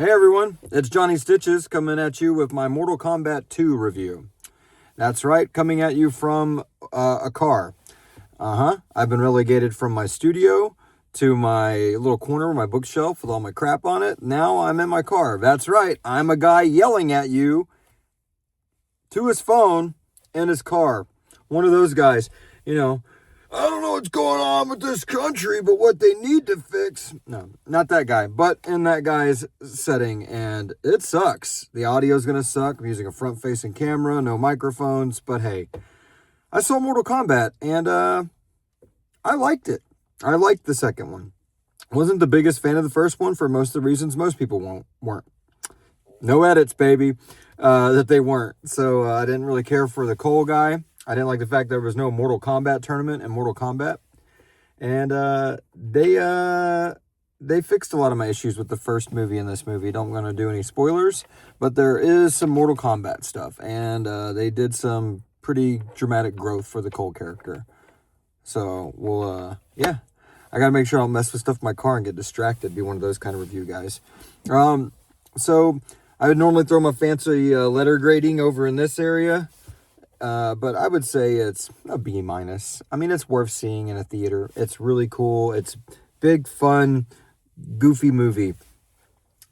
Hey everyone, it's Johnny Stitches coming at you with my Mortal Kombat 2 review. That's right, coming at you from a car. I've been relegated from my studio to my little corner, my bookshelf with all my crap on it. Now I'm in my car. That's right, I'm a guy yelling at you to his phone in his car. One of those guys, I don't know what's going on with this country, but what they need to fix. No, not that guy, but in that guy's setting, and it sucks. The audio's going to suck. I'm using a front-facing camera, no microphones, but hey, I saw Mortal Kombat, and I liked it. I liked the second one. Wasn't the biggest fan of the first one for most of the reasons most people weren't. No edits, baby, that they weren't. So I didn't really care for the Cole guy. I didn't like the fact there was no Mortal Kombat tournament in Mortal Kombat. And they fixed a lot of my issues with the first movie and this movie. Don't want to do any spoilers, but there is some Mortal Kombat stuff. And they did some pretty dramatic growth for the Cole character. So, I got to make sure I don't mess with stuff in my car and get distracted. Be one of those kind of review guys. So I would normally throw my fancy letter grading over in this area. But I would say it's a B-. I mean, it's worth seeing in a theater. It's really cool. It's big, fun, goofy movie.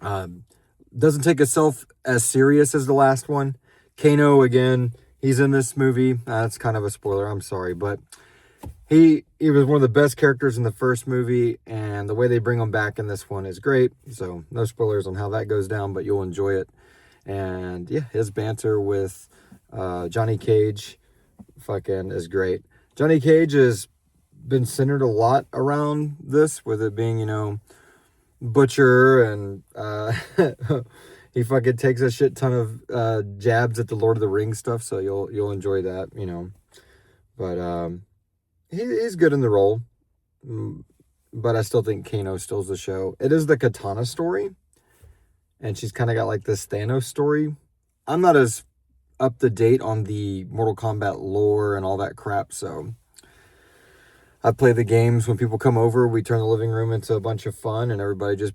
Doesn't take itself as serious as the last one. Kano, again, he's in this movie. That's kind of a spoiler. I'm sorry, but he was one of the best characters in the first movie, and the way they bring him back in this one is great. So no spoilers on how that goes down, but you'll enjoy it. And yeah, his banter with Johnny Cage fucking is great. Johnny Cage has been centered a lot around this, with it being, Butcher, and he fucking takes a shit ton of jabs at the Lord of the Rings stuff, so you'll enjoy that, But he's good in the role, but I still think Kano steals the show. It is the Katana story, and she's kind of got like this Thanos story. I'm not as up to date on the Mortal Kombat lore and all that crap, so I play the games. When people come over, we turn the living room into a bunch of fun, and everybody just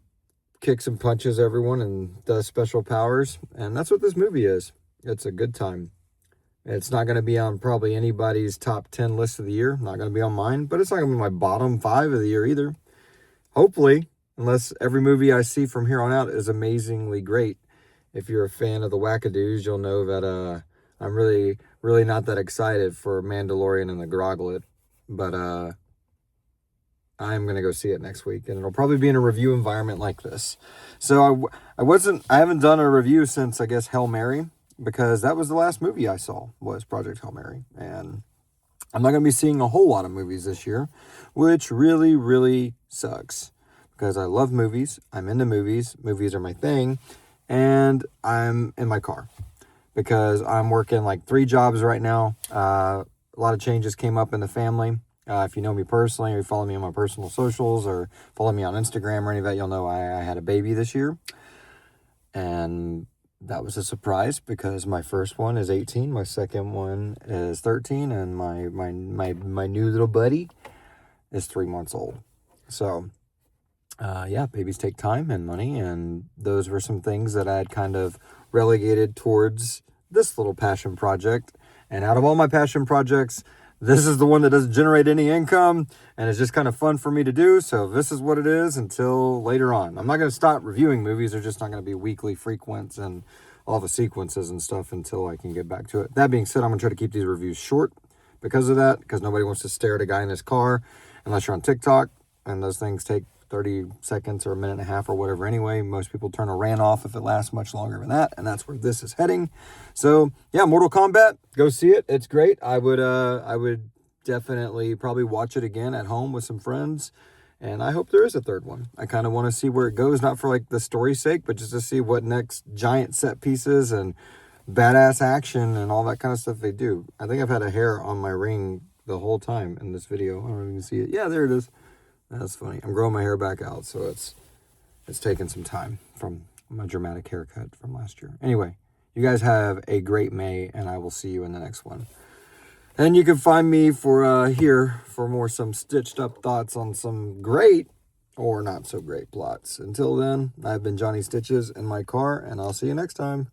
kicks and punches everyone and does special powers, and that's what this movie is. It's a good time. It's not going to be on probably anybody's top 10 list of the year. Not going to be on mine, but it's not going to be my bottom 5 of the year either. Hopefully, unless every movie I see from here on out is amazingly great. If you're a fan of the Wackadoos, you'll know that I'm really, really not that excited for Mandalorian and the Groglet. But I'm going to go see it next week, and it'll probably be in a review environment like this. So I haven't done a review since, I guess, Hail Mary, because that was the last movie I saw, was Project Hail Mary. And I'm not going to be seeing a whole lot of movies this year, which really, really sucks, because I love movies. I'm into movies. Movies are my thing. And I'm in my car because I'm working like 3 jobs right now. A lot of changes came up in the family. If you know me personally, or you follow me on my personal socials, or follow me on Instagram or any of that, you'll know I had a baby this year. And that was a surprise, because my first one is 18, my second one is 13, and my new little buddy is 3 months old. So babies take time and money, and those were some things that I had kind of relegated towards this little passion project. And out of all my passion projects, this is the one that doesn't generate any income, and it's just kind of fun for me to do. So this is what it is until later on. I'm not going to stop reviewing movies. They're just not going to be weekly frequents and all the sequences and stuff until I can get back to it. That being said, I'm going to try to keep these reviews short because of that, because nobody wants to stare at a guy in his car unless you're on TikTok, and those things take 30 seconds or a minute and a half or whatever anyway. Most people turn a rant off if it lasts much longer than that, and that's where this is heading. So yeah, Mortal Kombat, go see it. It's great. I would definitely probably watch it again at home with some friends, and I hope there is a third one. I kind of want to see where it goes, not for like the story's sake, but just to see what next giant set pieces and badass action and all that kind of stuff they do. I think I've had a hair on my ring the whole time in this video. I don't know if you can see it. Yeah, there it is. That's funny. I'm growing my hair back out, so it's taken some time from my dramatic haircut from last year. Anyway, you guys have a great May, and I will see you in the next one. And you can find me for here for some stitched up thoughts on some great or not so great plots. Until then, I've been Johnny Stitches in my car, and I'll see you next time.